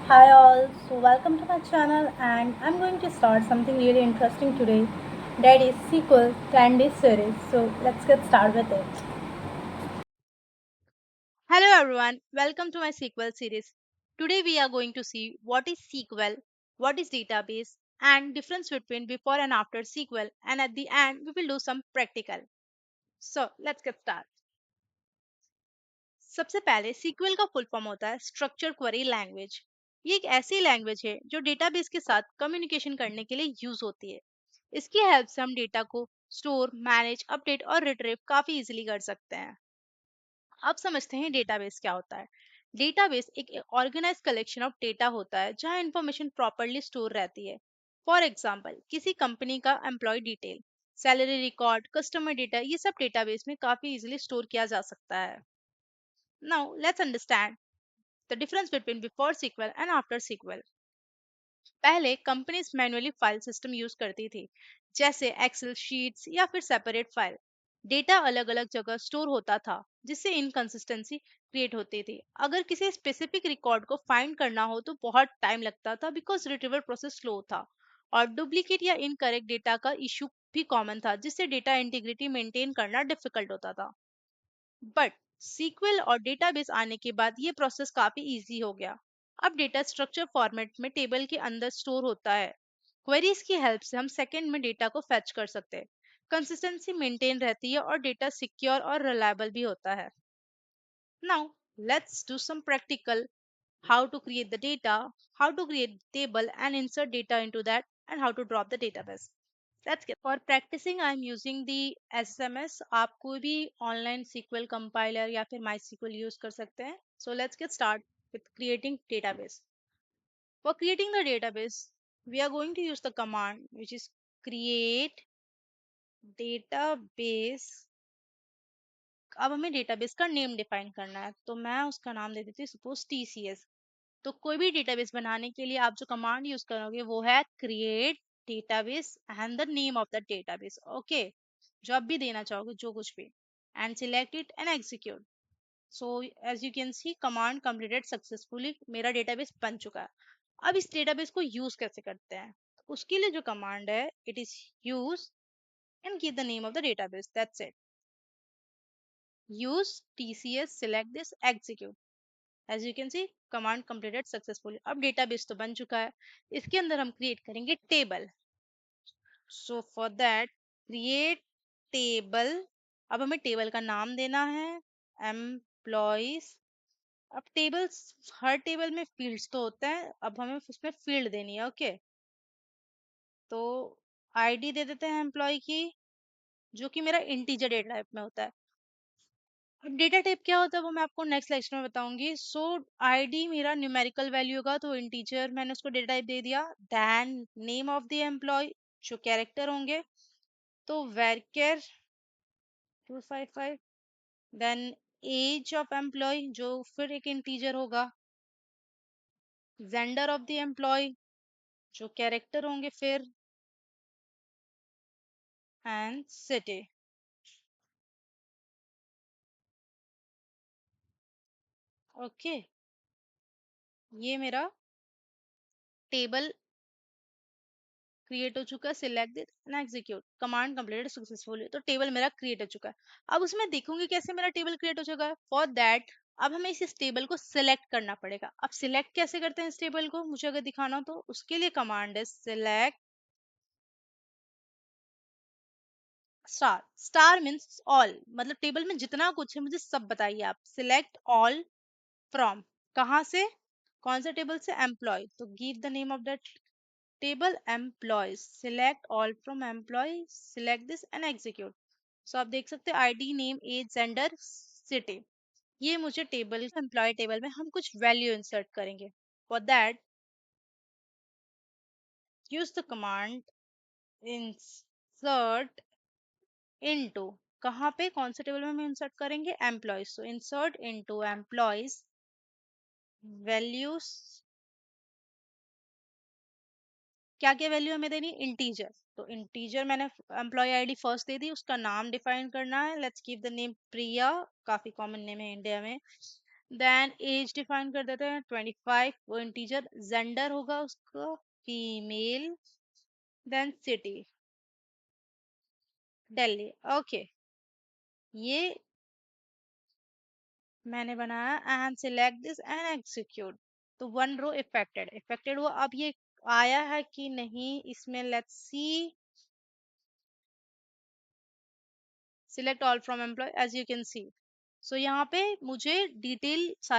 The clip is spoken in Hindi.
Hi all, so welcome to my channel and I'm going to start something really interesting today, that is sequel Candy series. So let's get started with it. Hello everyone, welcome to my SQL series. Today we are going to see what is SQL, what is database, and difference between before and after SQL, and at the end we will do some practical. So let's get started. सबसे पहले SQL का फुल फॉर्म होता है स्ट्रक्चर क्वेरी लैंग्वेज। ये एक ऐसी लैंग्वेज है जो डेटाबेस के साथ कम्युनिकेशन करने के लिए यूज होती है। इसकी हेल्प से हम डेटा को स्टोर, मैनेज, अपडेट और रिट्रीव काफी इजीली कर सकते हैं। अब समझते हैं डेटाबेस क्या होता है। डेटाबेस एक ऑर्गेनाइज कलेक्शन ऑफ डेटा होता है जहां इंफॉर्मेशन प्रॉपरली स्टोर रहती है। फॉर एग्जांपल, किसी कंपनी का employee detail, salary record, customer data, ये सब डेटाबेस में काफी इजीली स्टोर किया जा सकता है। Now let's understand the difference between before SQL and after SQL. पहले companies manually file system use करती थी, जैसे एक्सेल शीट्स या फिर सेपरेट फाइल। डेटा अलग अलग जगह स्टोर होता था, जिससे इनकंसिस्टेंसी क्रिएट होती थी। अगर किसी स्पेसिफिक रिकॉर्ड को फाइंड करना हो तो बहुत टाइम लगता था, बिकॉज रिट्रीवल प्रोसेस स्लो था। और डुप्लीकेट या इनकरेक्ट डेटा का इशू भी कॉमन था, जिससे डेटा इंटीग्रिटी मेंटेन करना डिफिकल्ट होता था। बट सीक्वल और डेटाबेस आने के बाद ये प्रोसेस काफी इजी हो गया। अब डेटा स्ट्रक्चर फॉर्मेट में टेबल के अंदर स्टोर होता है। क्वेरीज की हेल्प से हम सेकंड में डेटा को फेच कर सकते हैं। कंसिस्टेंसी मेंटेन रहती है और डेटा सिक्योर और रिलायबल भी होता है। Now let's do some practical, how to create the data, how to create table and insert data into that, and how to drop the database. For practising I am using the SMS. आप कोई भी ऑनलाइन सीक्वल कंपाइलर या फिर माई सीक्वल यूज कर सकते हैं। So let's get start with creating database. For creating the database we are going to use the command which is create database। अब हमें डेटाबेस का नेम डिफाइन करना है, तो मैं उसका नाम दे देती हूँ सपोज टीसीएस। तो कोई भी डेटाबेस बनाने के लिए आप जो कमांड यूज करोगे वो है create database and the name of the database. Okay, जो आप भी देना चाहोगे, जो कुछ भी, and select it and execute. So as you can see command completed successfully, मेरा डेटाबेस बन चुका है। अब इस डेटाबेस को यूज कैसे करते हैं, उसके लिए जो कमांड है it is use and give the name of the database, that's it. Use TCS select this execute. As you can see command completed successfully. अब डेटाबेस तो बन चुका है, इसके अंदर हम क्रिएट करेंगे table. So for that create table. अब हमें टेबल का नाम देना है एम्प्लॉयज। अब टेबल्स, हर टेबल में फील्ड्स तो होते हैं, अब हमें उसमें फील्ड देनी है। ओके, तो आईडी दे देते हैं एम्प्लॉय की, जो कि मेरा इंटीजर डेटा टाइप में होता है। अब डेटा टाइप क्या होता है वो मैं आपको नेक्स्ट लेक्चर में बताऊंगी। सो आईडी मेरा न्यूमेरिकल वैल्यू होगा, तो इंटीजर मैंने उसको डेटा टाइप दे दिया। Then name of the employee, जो कैरेक्टर होंगे, तो varchar 255। Then age of employee, जो फिर एक इंटीजर होगा। जेंडर ऑफ द एम्प्लॉय, जो कैरेक्टर होंगे फिर, एंड सिटी। ओके, ये मेरा टेबल क्रिएट हो चुका है। Select this and execute, command completed successfully. तो टेबल मेरा क्रिएट हो चुका है। अब उसमें देखूंगी कैसे मेरा टेबल क्रिएट हो चुका है। फॉर दैट अब हमें इस टेबल को सिलेक्ट करना पड़ेगा। अब सिलेक्ट कैसे करते हैं इस टेबल को, मुझे अगर दिखाना हो तो उसके लिए कमांड है select star. Star means all, मतलब टेबल में जितना कुछ है मुझे सब बताइए आप। सिलेक्ट ऑल फ्रॉम, कहाँ से, कौन से टेबल से, एम्प्लॉय, तो give the name of that table employees. Select all from employ, select this and execute. So आप देख सकते हैं ID, name, age, gender, city. ये मुझे टेबल, एम्प्लॉय टेबल में हम कुछ वैल्यू इंसर्ट करेंगे। For that use the command insert into. कहाँ पे, कौन से टेबल में हम इंसर्ट करेंगे, employees. So insert into employees values. क्या क्या वैल्यू हमें देनी, इंटीजर। तो इंटीजर मैंने एम्प्लॉय आईडी फर्स्ट दे दी, उसका नाम डिफाइन करना है। Let's give the name Priya, काफी कॉमन नेम है इंडिया में। देन एज डिफाइन कर देते हैं 25, वो इंटीजर, जेंडर होगा उसका female, then city Delhi. Okay, ये मैंने बनाया and select this and execute. तो वन रो इफेक्टेड इफेक्टेड हुआ। अब ये आया है कि नहीं इसमें, let's see. Select all from employee, as you can सी। सो यहाँ पे मुझे डिटेल सारी